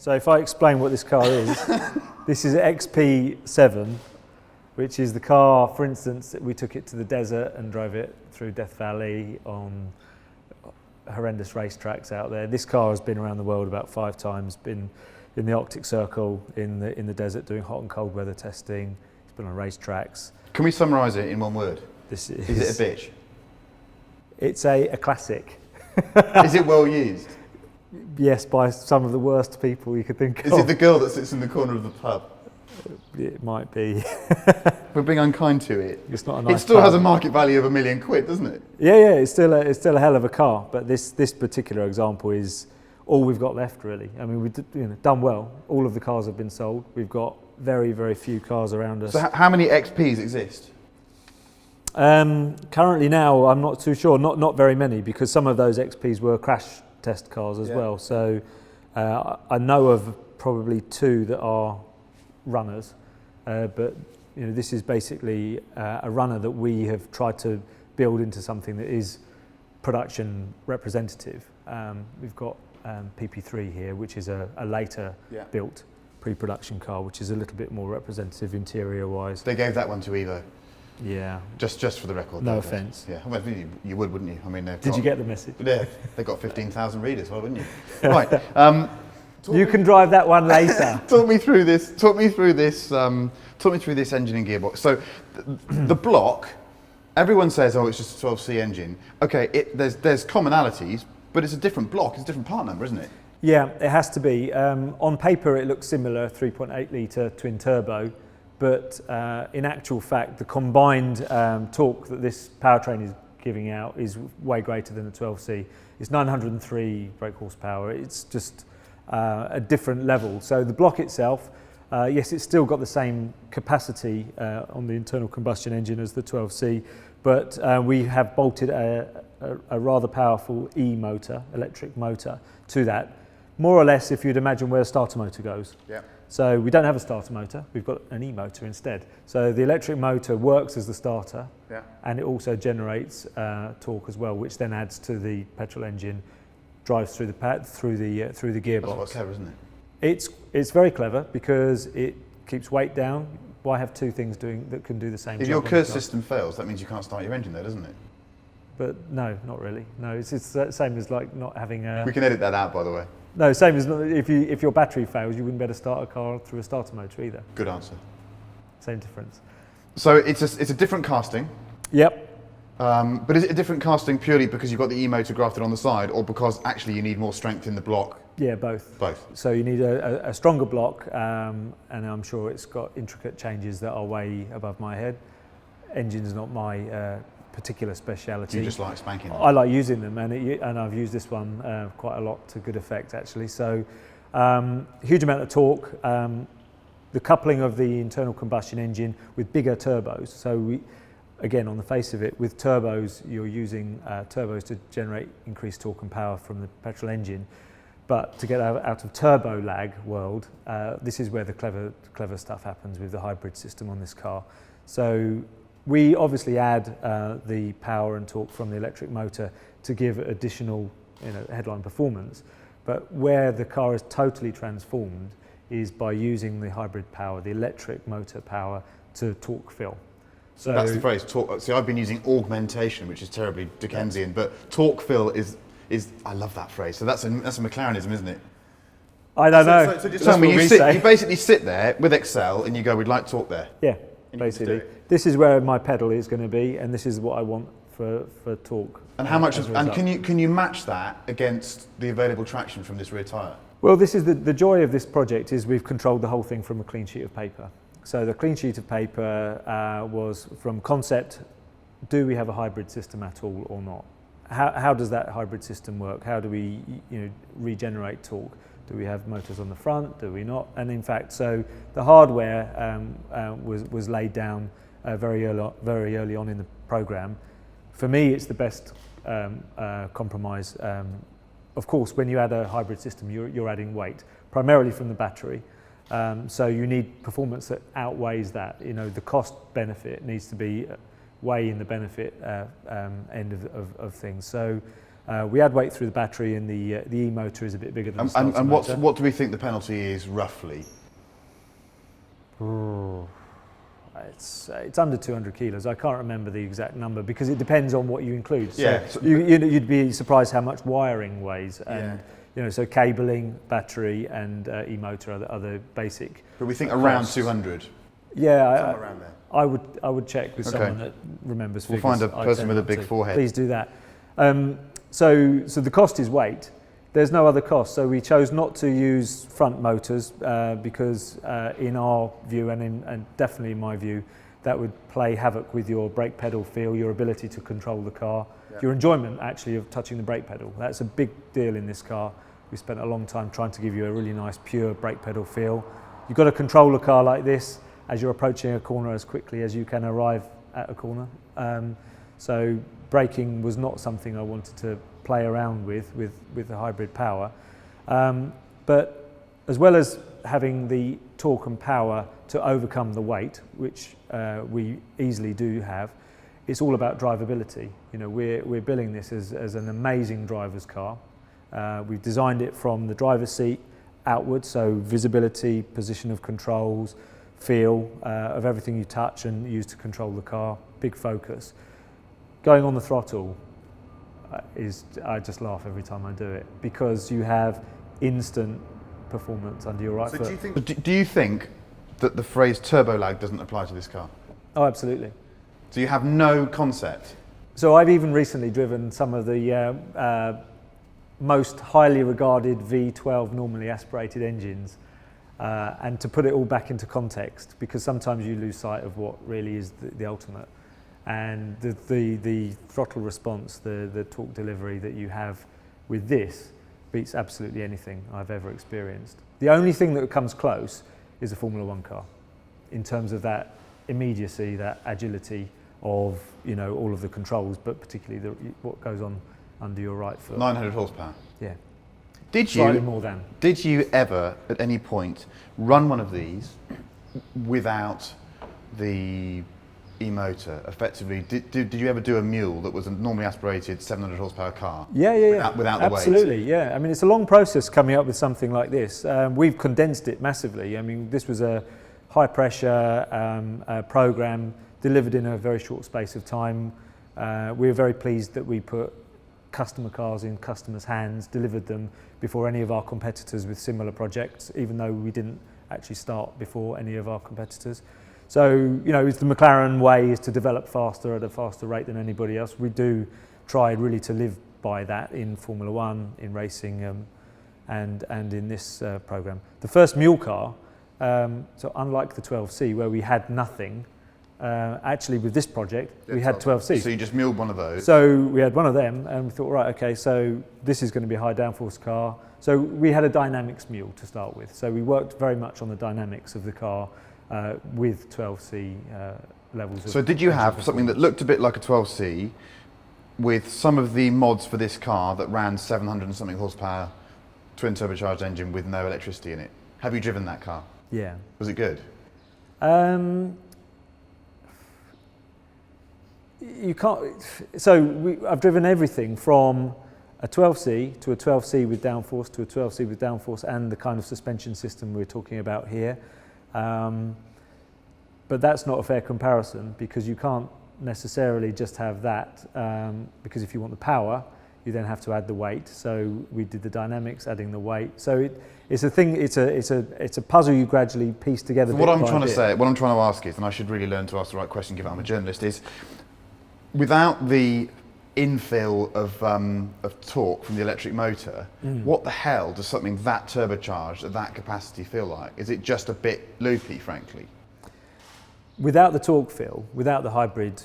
So if I explain what this car is, this is XP7, which is the car, for instance, that we took it to the desert and drove it through Death Valley on horrendous racetracks out there. This car has been around the world about 5 times, been in the Arctic Circle, in the desert doing hot and cold weather testing. It's been on racetracks. Can we summarise it in one word? Is it a bitch? It's a classic. Is it well used? Yes, by some of the worst people you could think of. Is it the girl that sits in the corner of the pub? It might be. We're being unkind to it. It's not a nice It still car. has a market value of £1 million, doesn't it? Yeah, it's still a hell of a car. But this particular example is all we've got left, really. I mean, we've done well. All of the cars have been sold. We've got very, very few cars around us. So how many XPs exist? Currently now, I'm not too sure. Not very many, because some of those XPs were crash test cars as well. So I know of probably 2 that are runners, but this is basically a runner that we have tried to build into something that is production representative. We've got PP3 here, which is a later built pre-production car, which is a little bit more representative interior wise. They gave that one to Evo. Yeah. Just for the record. No offence. Yeah, well, you would, wouldn't you? I mean, did you get the message? Yeah, they got 15,000 readers. Why wouldn't you? Right. You can drive that one later. Talk me through this engine and gearbox. So, the block. Everyone says, "Oh, it's just a 12C engine." Okay, there's commonalities, but it's a different block. It's a different part number, isn't it? Yeah, it has to be. On paper, it looks similar, 3.8 litre twin turbo. But in actual fact, the combined torque that this powertrain is giving out is way greater than the 12C. It's 903 brake horsepower. It's just a different level. So the block itself, yes, it's still got the same capacity on the internal combustion engine as the 12C, but we have bolted a rather powerful E-motor, electric motor, to that. More or less, if you'd imagine where a starter motor goes. Yeah. So we don't have a starter motor, we've got an E-motor instead. So the electric motor works as the starter, and it also generates torque as well, which then adds to the petrol engine, drives through the gearbox. That's quite clever, isn't it? It's very clever because it keeps weight down. Why have 2 things that can do the same job? If your Kurz system fails, that means you can't start your engine though, doesn't it? But no, not really. No, it's the same as like not having a... We can edit that out, by the way. No, same as if your battery fails, you wouldn't be able to start a car through a starter motor either. Good answer. Same difference. So it's a different casting. Yep. But is it a different casting purely because you've got the E-motor grafted on the side, or because actually you need more strength in the block? Yeah, both. Both. So you need a stronger block, and I'm sure it's got intricate changes that are way above my head. Engine's not my particular speciality. You just like spanking them? I like using them, and I've used this one quite a lot to good effect actually. So huge amount of torque. The coupling of the internal combustion engine with bigger turbos. So again, on the face of it, with turbos, you're using turbos to generate increased torque and power from the petrol engine. But to get out of turbo lag world, this is where the clever stuff happens with the hybrid system on this car. So we obviously add the power and torque from the electric motor to give additional headline performance. But where the car is totally transformed is by using the hybrid power, the electric motor power, to torque fill. So that's the phrase, torque. See, I've been using augmentation, which is terribly Dickensian, but torque fill is I love that phrase. So that's a McLarenism, isn't it? I don't know. So just tell me, you basically sit there with Excel and you go, we'd like torque there. Yeah, basically. This is where my pedal is going to be, and this is what I want for torque. And how much? And can you match that against the available traction from this rear tyre? Well, this is the joy of this project is we've controlled the whole thing from a clean sheet of paper. So the clean sheet of paper was from concept, do we have a hybrid system at all or not? How does that hybrid system work? How do we regenerate torque? Do we have motors on the front? Do we not? And in fact, so the hardware was laid down very early on in the program. For me, it's the best compromise. Of course, when you add a hybrid system, you're adding weight, primarily from the battery. So you need performance that outweighs that. The cost benefit needs to be way in the benefit end of things. So We add weight through the battery, and the e-motor is a bit bigger than the starter And motor. what do we think the penalty is roughly? It's under 200 kilos. I can't remember the exact number because it depends on what you include. So Yeah. you'd be surprised how much wiring weighs, and Yeah. so cabling, battery, and e-motor are the basic. But we think around costs. 200. Yeah, Somewhere around there. I would check with Okay. someone that remembers We'll figures. find a I person tend with a not big to. forehead. Please do that. So the cost is weight. There's no other cost. So we chose not to use front motors because in our view, and definitely in my view, that would play havoc with your brake pedal feel, your ability to control the car, your enjoyment actually of touching the brake pedal. That's a big deal in this car. We spent a long time trying to give you a really nice pure brake pedal feel. You've got to control a car like this as you're approaching a corner as quickly as you can arrive at a corner. So braking was not something I wanted to play around with the hybrid power. But as well as having the torque and power to overcome the weight, which we easily do have, it's all about drivability. We're billing this as an amazing driver's car. We've designed it from the driver's seat outwards, so visibility, position of controls, feel of everything you touch and use to control the car, big focus. Going on the throttle I just laugh every time I do it because you have instant performance under your right foot. Do you think that the phrase turbo lag doesn't apply to this car? Oh, absolutely. So you have no concept? So I've even recently driven some of the most highly regarded V12 normally aspirated engines, and to put it all back into context, because sometimes you lose sight of what really is the ultimate. And the throttle response, the torque delivery that you have with this beats absolutely anything I've ever experienced. The only thing that comes close is a Formula One car in terms of that immediacy, that agility of all of the controls, but particularly what goes on under your right foot. 900 horsepower. Yeah. Slightly more than. Did you ever, at any point, run one of these without the e-motor? Effectively, did you ever do a mule that was a normally aspirated 700 horsepower car? Yeah. Without the weight? Absolutely, yeah. I mean, it's a long process coming up with something like this. We've condensed it massively. I mean, this was a high pressure program delivered in a very short space of time. We were very pleased that we put customer cars in customers' hands, delivered them before any of our competitors with similar projects, even though we didn't actually start before any of our competitors. So, it's the McLaren way is to develop faster at a faster rate than anybody else. We do try really to live by that in Formula One, in racing, and in this program. The first mule car, so unlike the 12C where we had nothing, actually with this project we had 12C. So you just muled one of those? So we had one of them and we thought, right, okay, so this is going to be a high downforce car. So we had a dynamics mule to start with. So we worked very much on the dynamics of the car with 12C levels. So did you have something that looked a bit like a 12C with some of the mods for this car that ran 700 and something horsepower, twin turbocharged engine with no electricity in it? Have you driven that car? Yeah. Was it good? You can't. So I've driven everything from a 12C to a 12C with downforce to a 12C with downforce and the kind of suspension system we're talking about here. But that's not a fair comparison because you can't necessarily just have that because if you want the power, you then have to add the weight. So we did the dynamics, adding the weight. So it's a thing. It's a puzzle you gradually piece together. So what I'm trying to ask is, and I should really learn to ask the right question given I'm a journalist, is without the infill of torque from the electric motor, what the hell does something that turbocharged at that capacity feel like? Is it just a bit loopy, frankly? Without the torque feel, without the hybrid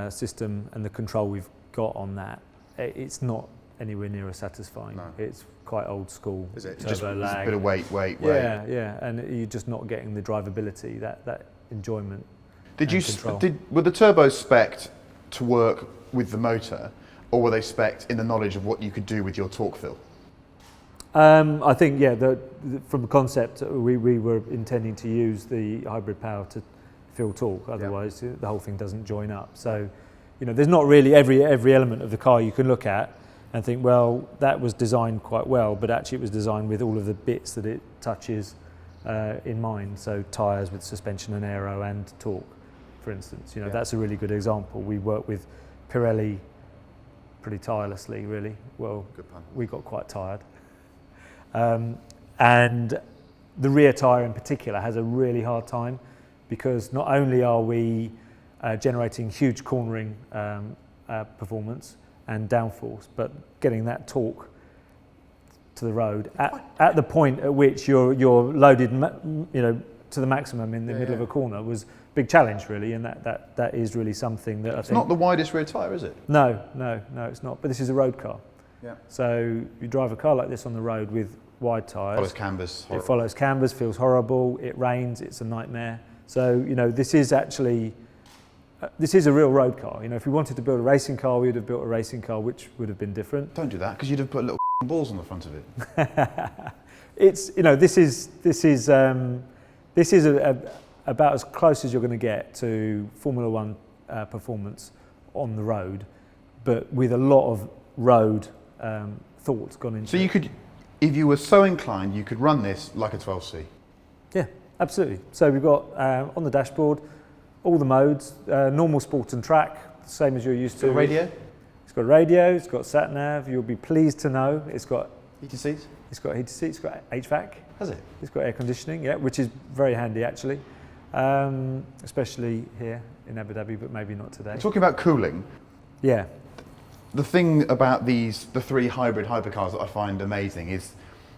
system and the control we've got on that, it's not anywhere near as satisfying. No. It's quite old school. Is it? Just a bit of weight. Yeah, and you're just not getting the drivability, that enjoyment. Were the turbos spec'd to work with the motor, or were they spec'd in the knowledge of what you could do with your torque fill? I think, from the concept, we were intending to use the hybrid power to fill torque, otherwise the whole thing doesn't join up. So, there's not really every element of the car you can look at, and think, well, that was designed quite well, but actually it was designed with all of the bits that it touches in mind. So tyres with suspension and aero and torque, for instance. You know, that's a really good example. We work with Pirelli pretty tirelessly, really. Well, Good pun. we got quite tired. And the rear tyre in particular has a really hard time, because not only are we generating huge cornering performance and downforce, but getting that torque to the road at the point at which you're loaded, you know, to the maximum in the middle of a corner was a big challenge, really, and that is really something that I think. It's not the widest rear tyre, is it? No, it's not. But this is a road car. Yeah. So you drive a car like this on the road with wide tyres. Follows canvas. It follows canvas, feels horrible. It rains. It's a nightmare. So you know, this is actually. This is a real road car. You know, if we wanted to build a racing car, we would have built a racing car, which would have been different. Don't do that, because you'd have put little balls on the front of it. It's, you know, this is about as close as you're going to get to Formula One performance on the road, but with a lot of road thoughts gone into it. So you could, if you were so inclined, you could run this like a 12C. Yeah, absolutely. So we've got on the dashboard all the modes, normal, sport and track, same as you're used to. Radio? It's got radio, it's got sat nav. You'll be pleased to know it's got Heated seats? It's got heated seats, it's got HVAC. Has it? It's got air conditioning, yeah, which is very handy actually, especially here in Abu Dhabi, but maybe not today. Talking about cooling, Yeah, the thing about the three hybrid hypercars that I find amazing is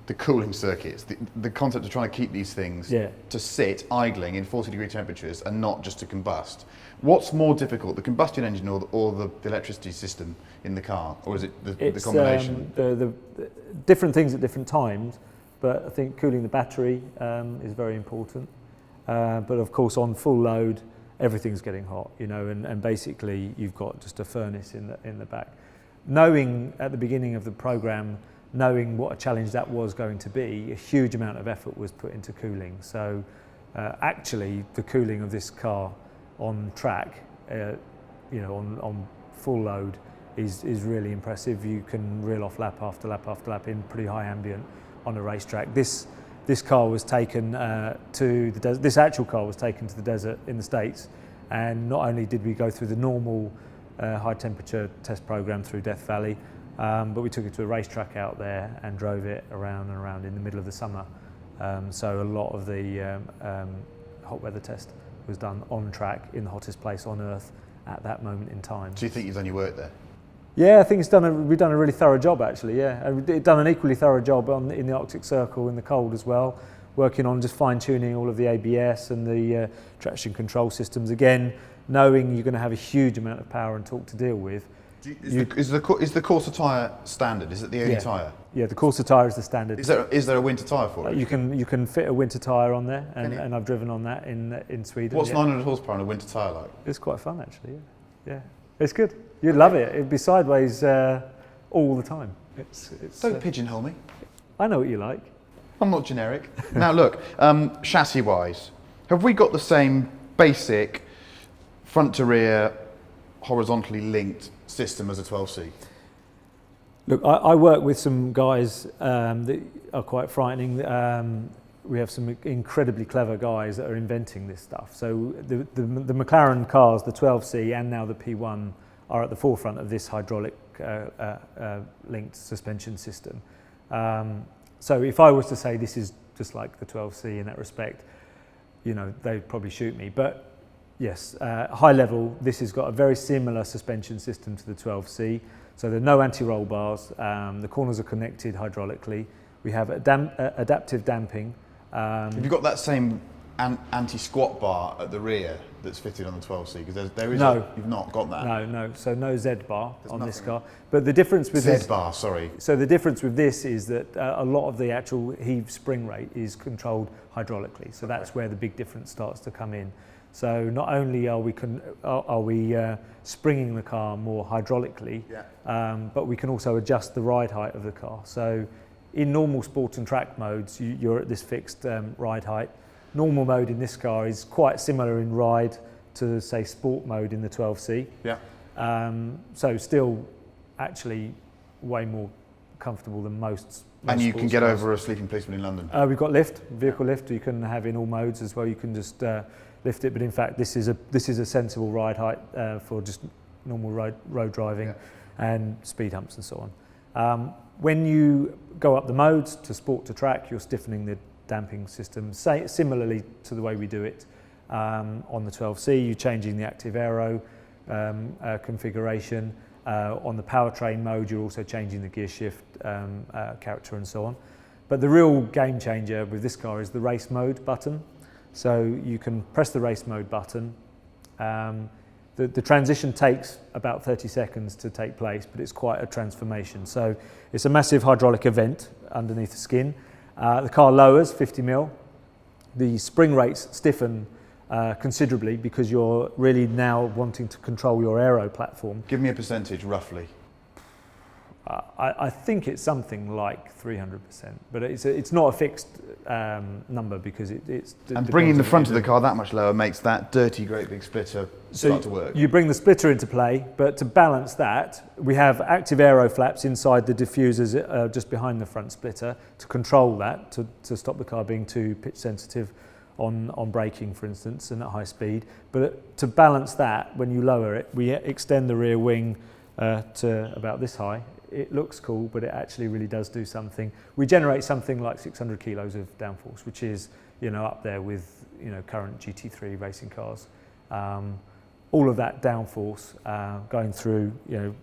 the cooling circuits, the concept of trying to keep these things to sit idling in 40-degree temperatures and not just to combust. What's more difficult, the combustion engine or the electricity system in the car, or is it the combination? The different things at different times, but I think cooling the battery is very important. But of course, on full load, everything's getting hot, you know, and basically you've got just a furnace in the back. Knowing at the beginning of the program, knowing what a challenge that was going to be, a huge amount of effort was put into cooling. So actually, the cooling of this car on track, you know, on full load is really impressive. You can reel off lap after lap after lap in pretty high ambient on a racetrack. This car was taken to the desert. This actual car was taken to the desert in the States, and not only did we go through the normal high temperature test program through Death Valley, but we took it to a racetrack out there and drove it around and around in the middle of the summer. So a lot of the hot weather test was done on track in the hottest place on earth at that moment in time. Do you think you've done your work there? Yeah, I think we've done a really thorough job actually, yeah. And we've done an equally thorough job in the Arctic Circle in the cold as well, working on just fine-tuning all of the ABS and the traction control systems. Again, knowing you're going to have a huge amount of power and torque to deal with. Is the Corsa tyre standard? Is it the only tyre? Yeah, the Corsa tyre is the standard. Is there a winter tyre for it? You can fit a winter tyre on there, and I've driven on that in Sweden. What's 900 horsepower on a winter tyre like? It's quite fun actually, yeah. It's good. You'd love it. It'd be sideways all the time. Don't pigeonhole me. I know what you like. I'm not generic. Now look, chassis-wise, have we got the same basic front to rear, horizontally linked system as a 12C? Look, I work with some guys that are quite frightening. We have some incredibly clever guys that are inventing this stuff. So the McLaren cars, the 12C and now the P1, are at the forefront of this hydraulic linked suspension system. So if I was to say this is just like the 12C in that respect, you know, they'd probably shoot me. But yes, high level, this has got a very similar suspension system to the 12C. So there are no anti-roll bars. The corners are connected hydraulically. We have adaptive damping. Have you got that same anti-squat bar at the rear that's fitted on the 12C? Because there is you've not got that. No. So no Z bar on this car. But the difference with Z bar, sorry. So the difference with this is that a lot of the actual heave spring rate is controlled hydraulically. So that's where the big difference starts to come in. So not only are we springing the car more hydraulically, but we can also adjust the ride height of the car. So in normal sport and track modes, you're at this fixed ride height. Normal mode in this car is quite similar in ride to, say, sport mode in the 12C. Yeah. So still actually way more comfortable than most And you can sports get cars. over a sleeping policeman in London? We've got vehicle lift. You can have in all modes as well. You can just lift it, but in fact, this is a sensible ride height for just normal road driving and speed humps and so on. When you go up the modes to sport to track, you're stiffening the damping system, similarly to the way we do it on the 12C. You're changing the active aero configuration. On the powertrain mode, you're also changing the gear shift character and so on. But the real game changer with this car is the race mode button. So you can press the race mode button. The transition takes about 30 seconds to take place, but it's quite a transformation. So it's a massive hydraulic event underneath the skin. The car lowers 50 mil. The spring rates stiffen considerably because you're really now wanting to control your aero platform. Give me a percentage, roughly. I think it's something like 300%, but it's not a fixed number because it's... And bringing the front of the car that much lower makes that dirty, great big splitter start to work. You bring the splitter into play, but to balance that, we have active aero flaps inside the diffusers just behind the front splitter to control that, to stop the car being too pitch sensitive on braking, for instance, and at high speed. But to balance that, when you lower it, we extend the rear wing to about this high. It looks cool, but it actually really does do something. We generate something like 600 kilos of downforce, which is, up there with, current GT3 racing cars. All of that downforce going through,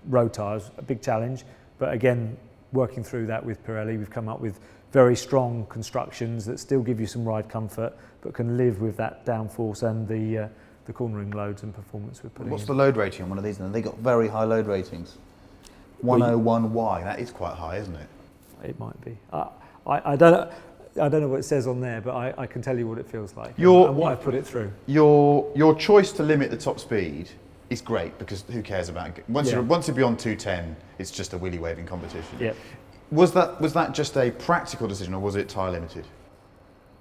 road tyres, a big challenge. But again, working through that with Pirelli, we've come up with very strong constructions that still give you some ride comfort, but can live with that downforce and the cornering loads and performance we're putting in. What's the load rating on one of these? And they got very high load ratings. 101Y, that is quite high, isn't it? It might be. I don't know what it says on there, but I can tell you what it feels like and what I've put it through. Your choice to limit the top speed is great because who cares about it? Once you're beyond 210, it's just a wheelie waving competition. Yeah. Was that just a practical decision, or was it tyre limited?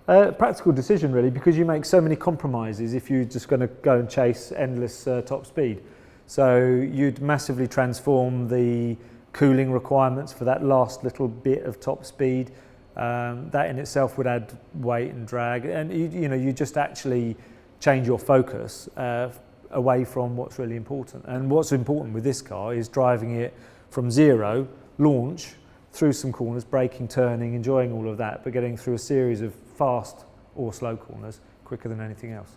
Practical decision, really, because you make so many compromises if you're just going to go and chase endless top speed. So you'd massively transform the cooling requirements for that last little bit of top speed. That in itself would add weight and drag, and you just actually change your focus away from what's really important. And what's important with this car is driving it from zero, launch, through some corners, braking, turning, enjoying all of that, but getting through a series of fast or slow corners quicker than anything else.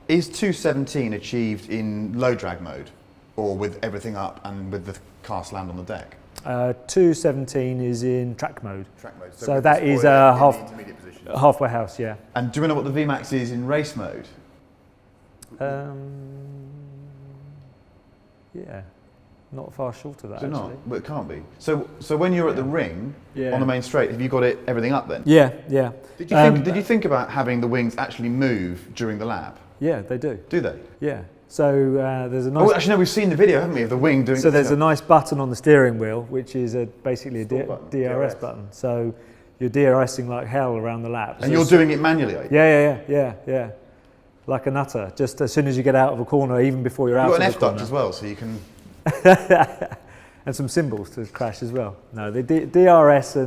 Is 217 achieved in low drag mode, or with everything up and with the car slammed on the deck? 217 is in track mode. Track mode. So that is a halfway house, yeah. And do we know what the VMAX is in race mode? Yeah, not far short of that. Is it actually. not? Well, it can't be. So when you're at the ring on the main straight, have you got everything up then? Yeah. Did you think about having the wings actually move during the lap? Yeah, they do. Do they? Yeah. So there's a nice... Oh, actually, no, we've seen the video, haven't we, of the wing doing... So there's a nice button on the steering wheel, which is basically a DRS button. So you're DRSing like hell around the lap. And you're doing it manually, are you? Yeah. Like a nutter, just as soon as you get out of a corner, even before you're out of the corner. You've got an F-duct as well, so you can... And some cymbals to crash as well. No, the DRS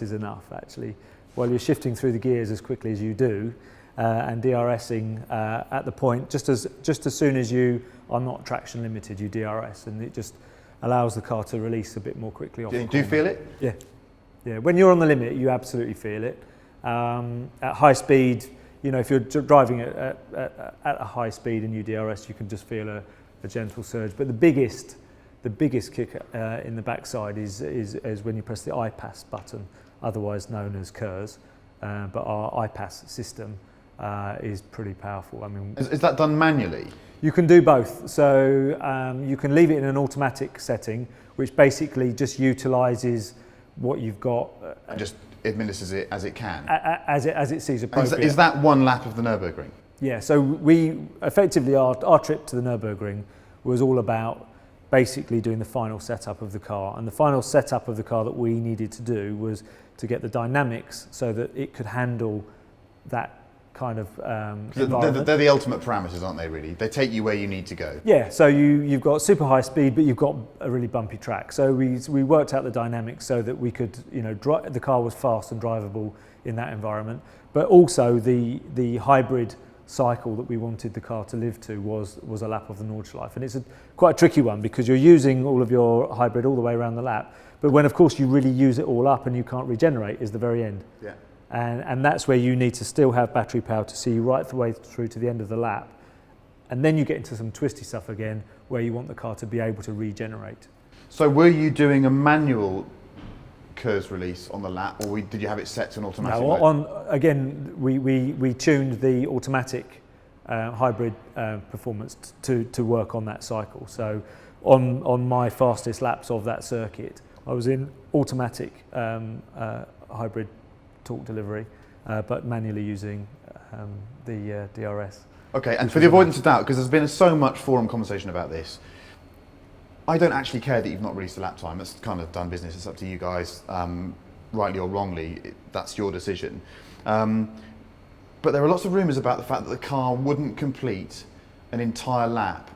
is enough, actually. While you're shifting through the gears as quickly as you do, and DRSing at the point, just as soon as you are not traction limited, you DRS, and it just allows the car to release a bit more quickly off the corner. Do you feel it? Yeah. When you're on the limit, you absolutely feel it. At high speed, if you're driving at a high speed and you DRS, you can just feel a gentle surge. But the biggest kick in the backside is when you press the iPass button, otherwise known as KERS. But our iPass system is pretty powerful. I mean, is that done manually? You can do both. So you can leave it in an automatic setting, which basically just utilises what you've got. And just administers it as it can? As it sees appropriate. Is that one lap of the Nürburgring? Yeah, so we effectively, our trip to the Nürburgring was all about basically doing the final setup of the car. And the final setup of the car that we needed to do was to get the dynamics so that it could handle that kind of environment. They're the ultimate parameters, aren't they, really? They take you where you need to go. Yeah, so you've got super high speed, but you've got a really bumpy track. So we worked out the dynamics so that we could, the car was fast and drivable in that environment. But also the hybrid cycle that we wanted the car to live to was a lap of the Nordschleife. And it's quite a tricky one because you're using all of your hybrid all the way around the lap. But when, of course, you really use it all up and you can't regenerate is the very end. Yeah. And that's where you need to still have battery power to see you right the way through to the end of the lap. And then you get into some twisty stuff again where you want the car to be able to regenerate. So were you doing a manual KERS release on the lap, or did you have it set to an automatic mode? Again, we tuned the automatic hybrid performance to work on that cycle. So on my fastest laps of that circuit, I was in automatic hybrid torque delivery, but manually using the DRS. Okay, and for the avoidance of doubt, because there's been so much forum conversation about this, I don't actually care that you've not released a lap time. It's kind of done business. It's up to you guys, rightly or wrongly. That's your decision. But there are lots of rumours about the fact that the car wouldn't complete an entire lap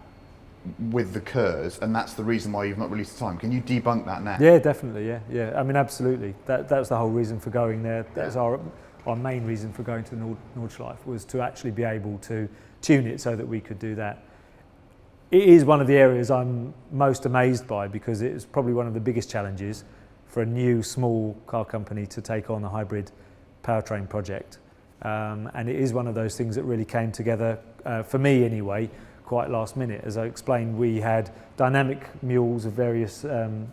with the KERS, and that's the reason why you've not released the time. Can you debunk that now? Yeah, definitely. Yeah. I mean, absolutely. That was the whole reason for going there. That was our main reason for going to the Nordschleife, was to actually be able to tune it so that we could do that. It is one of the areas I'm most amazed by, because it's probably one of the biggest challenges for a new small car company to take on a hybrid powertrain project. And it is one of those things that really came together, for me anyway, quite last minute. As I explained, we had dynamic mules of various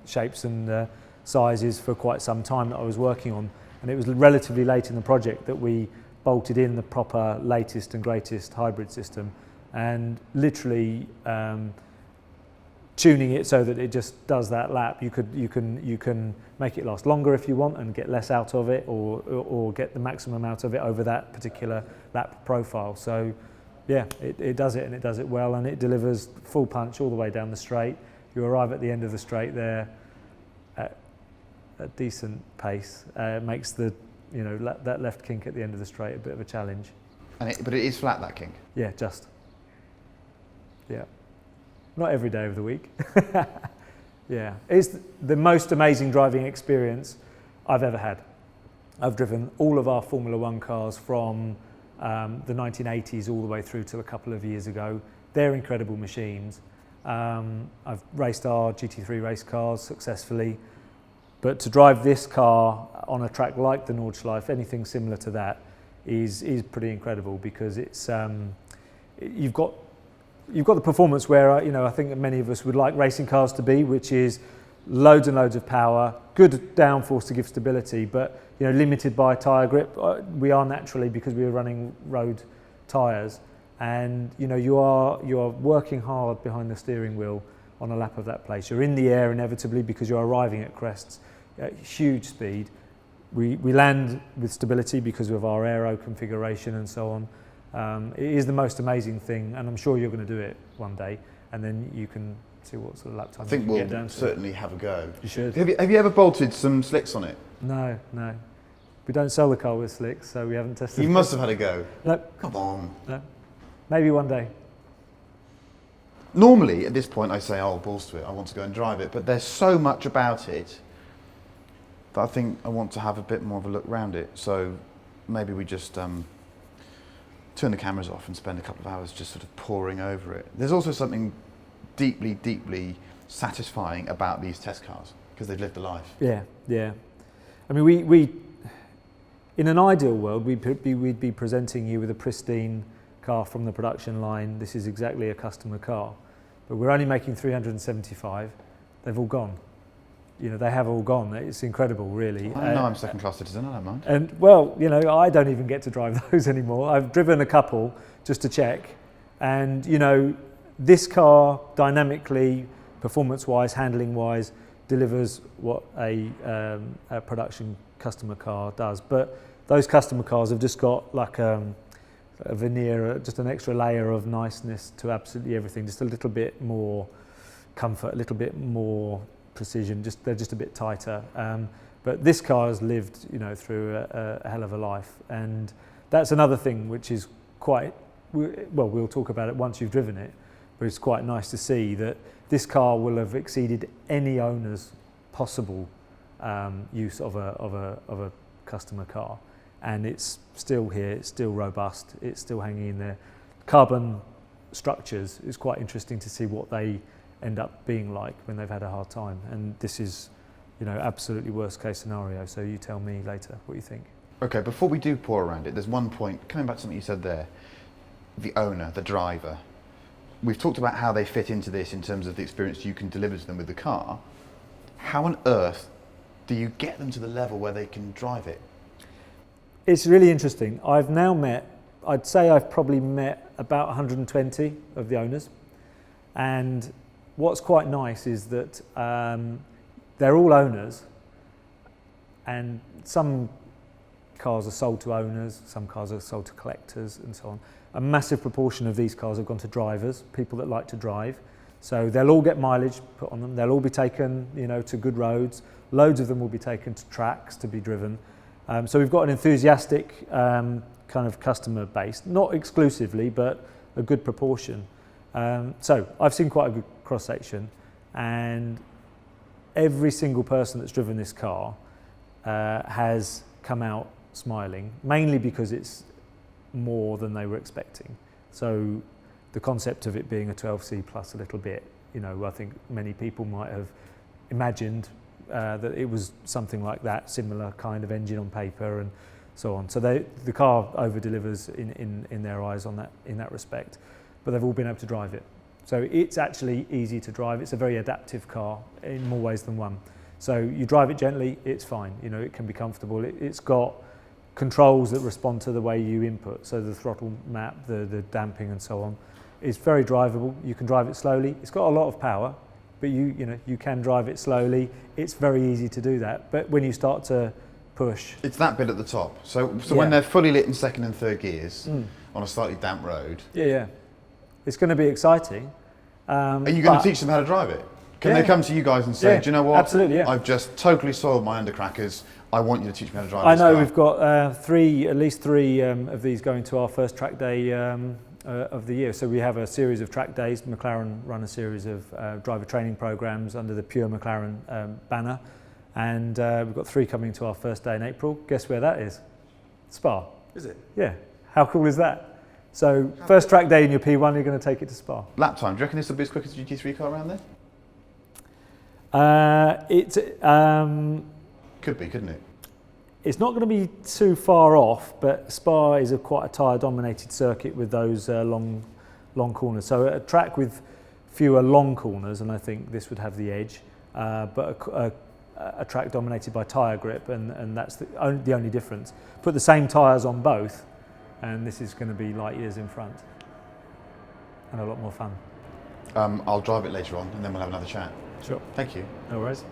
shapes and sizes for quite some time that I was working on, and it was relatively late in the project that we bolted in the proper latest and greatest hybrid system, and literally tuning it so that it just does that lap. You can make it last longer if you want and get less out of it, or get the maximum out of it over that particular lap profile. So yeah, it does it, and it does it well, and it delivers full punch all the way down the straight. You arrive at the end of the straight there at a decent pace. It makes the that left kink at the end of the straight a bit of a challenge. But it is flat, that kink? Yeah, just. Yeah. Not every day of the week. Yeah. It's the most amazing driving experience I've ever had. I've driven all of our Formula One cars from the 1980s all the way through to a couple of years ago. They're incredible machines. I've raced our GT3 race cars successfully, but to drive this car on a track like the Nordschleife, anything similar to that, is pretty incredible, because it's you've got the performance where I think that many of us would like racing cars to be, which is loads and loads of power, good downforce to give stability, but limited by tyre grip. We are naturally, because we are running road tyres, and you are working hard behind the steering wheel on a lap of that place. You're in the air inevitably because you're arriving at crests at huge speed. We land with stability because of our aero configuration and so on. It is the most amazing thing, and I'm sure you're going to do it one day, and then you can see what sort of lap time I think you can get we'll down to. certainly have a go. You should. Have you ever bolted some slicks on it? No. We don't sell the car with slicks, so we haven't tested You it. must have had a go. No. Come on. No. Maybe one day. Normally, at this point, I say, oh, balls to it, I want to go and drive it, but there's so much about it that I think I want to have a bit more of a look around it. So maybe we just turn the cameras off and spend a couple of hours just sort of poring over it. There's also something deeply, deeply satisfying about these test cars, because they've lived a life. Yeah. I mean, we in an ideal world, we'd be presenting you with a pristine car from the production line. This is exactly a customer car, but we're only making 375. They've all gone. They have all gone. It's incredible, really. I know I'm second-class citizen, I don't mind. And well, I don't even get to drive those anymore. I've driven a couple just to check, and this car dynamically, performance-wise, handling-wise, delivers what a production customer car does. But those customer cars have just got like a veneer, just an extra layer of niceness to absolutely everything. Just a little bit more comfort, a little bit more precision. They're just a bit tighter. But this car has lived, through a hell of a life, and That's another thing which is quite, well, we'll talk about it once you've driven it, but it's quite nice to see that this car will have exceeded any owner's possible use of a customer car, and it's still here, it's still robust, it's still hanging in there. Carbon structures is quite interesting to see what they end up being like when they've had a hard time, and this is, you know, absolutely worst case scenario. So you tell me later what you think. Okay, before we do pour around it, there's one point, coming back to something you said there, the owner, the driver. We've talked about how they fit into this in terms of the experience you can deliver to them with the car. How on earth do you get them to the level where they can drive it? It's really interesting. I've now met, I'd say I've probably met about 120 of the owners, and what's quite nice is that they're all owners, and some cars are sold to owners, some cars are sold to collectors and so on. A massive proportion of these cars have gone to drivers, people that like to drive. So they'll all get mileage put on them. They'll all be taken, you know, to good roads. Loads of them will be taken to tracks to be driven. So we've got an enthusiastic kind of customer base, not exclusively, but a good proportion. So I've seen quite a good cross section, and every single person that's driven this car has come out smiling, mainly because it's more than they were expecting. So the concept of it being a 12C plus a little bit, you know, I think many people might have imagined that it was something like that, similar kind of engine on paper and so on. So the car over delivers in their eyes on that, in that respect, but they've all been able to drive it. So it's actually easy to drive. It's a very adaptive car in more ways than one. So you drive it gently, it's fine. You know, it can be comfortable. It's got controls that respond to the way you input. So the throttle map, the damping and so on. It's very drivable. You can drive it slowly. It's got a lot of power, but you know, you can drive it slowly. It's very easy to do that. But when you start to push. It's that bit at the top. So Yeah. when they're fully lit in second and third gears on a slightly damp road. Yeah. It's going to be exciting. Are you going to teach them how to drive it? Can they come to you guys and say, do you know what? Absolutely, yeah. I've just totally soiled my undercrackers. I want you to teach me how to drive I this know car. we've got at least three of these going to our first track day of the year. So we have a series of track days. McLaren run a series of driver training programs under the Pure McLaren banner. And we've got 3 coming to our first day in April. Guess where that is? Spa. Is it? Yeah. How cool is that? So first track day in your P1, you're going to take it to Spa. Lap time, do you reckon this will be as quick as the GT3 car around there? Could be, couldn't it? It's not going to be too far off, but Spa is quite a tyre-dominated circuit with those long corners. So a track with fewer long corners, and I think this would have the edge, but a track dominated by tyre grip, and that's the only difference. Put the same tyres on both, and this is going to be light years in front, and a lot more fun. I'll drive it later on, and then we'll have another chat. Sure. Thank you. No worries.